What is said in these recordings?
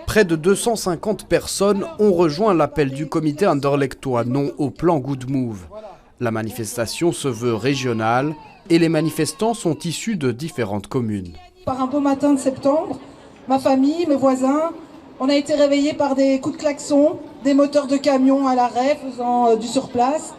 Près de 250 personnes ont rejoint l'appel du comité anderlechtois non au plan Good Move. La manifestation se veut régionale et les manifestants sont issus de différentes communes. Par un beau matin de septembre, ma famille, mes voisins, on a été réveillés par des coups de klaxon, des moteurs de camions à l'arrêt faisant du surplace.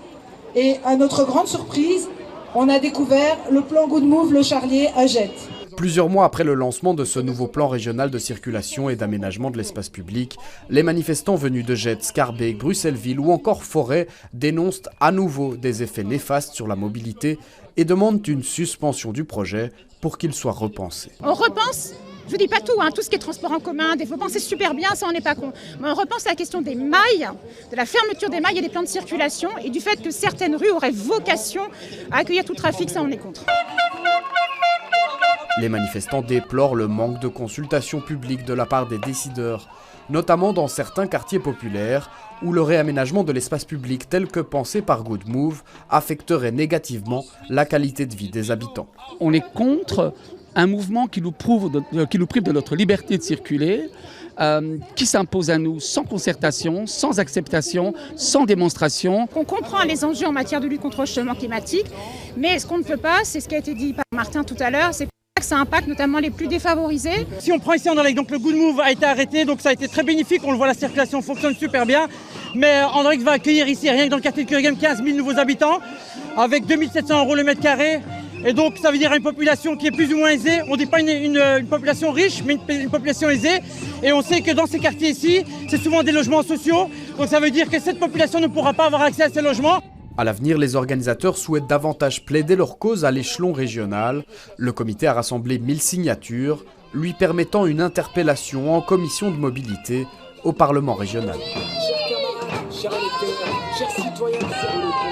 Et à notre grande surprise, on a découvert le plan Good Move Le Charlier à Jette. Plusieurs mois après le lancement de ce nouveau plan régional de circulation et d'aménagement de l'espace public, les manifestants venus de Jette, Scarbeck, Bruxelles-Ville ou encore Forêt dénoncent à nouveau des effets néfastes sur la mobilité et demandent une suspension du projet pour qu'il soit repensé. On repense, je ne dis pas tout, tout ce qui est transport en commun, développement, c'est super bien, ça on n'est pas con. Mais on repense à la question des mailles, de la fermeture des mailles et des plans de circulation et du fait que certaines rues auraient vocation à accueillir tout trafic, ça on est contre. Les manifestants déplorent le manque de consultation publique de la part des décideurs, notamment dans certains quartiers populaires où le réaménagement de l'espace public tel que pensé par Good Move affecterait négativement la qualité de vie des habitants. On est contre un mouvement qui nous prive de notre liberté de circuler, qui s'impose à nous sans concertation, sans acceptation, sans démonstration. On comprend les enjeux en matière de lutte contre le changement climatique, mais ce qu'on ne peut pas, c'est ce qui a été dit par Martin tout à l'heure, c'est que ça impacte notamment les plus défavorisés. Si on prend ici Anderlecht, donc le Good Move a été arrêté, donc ça a été très bénéfique, on le voit, la circulation fonctionne super bien. Mais Anderlecht va accueillir ici, rien que dans le quartier de Kuregem, 15 000 nouveaux habitants, avec 2 700 € le mètre carré. Et donc ça veut dire une population qui est plus ou moins aisée. On ne dit pas une population riche, mais une population aisée. Et on sait que dans ces quartiers ici, c'est souvent des logements sociaux. Donc ça veut dire que cette population ne pourra pas avoir accès à ces logements. À l'avenir, les organisateurs souhaitent davantage plaider leur cause à l'échelon régional. Le comité a rassemblé 1000 signatures, lui permettant une interpellation en commission de mobilité au Parlement régional.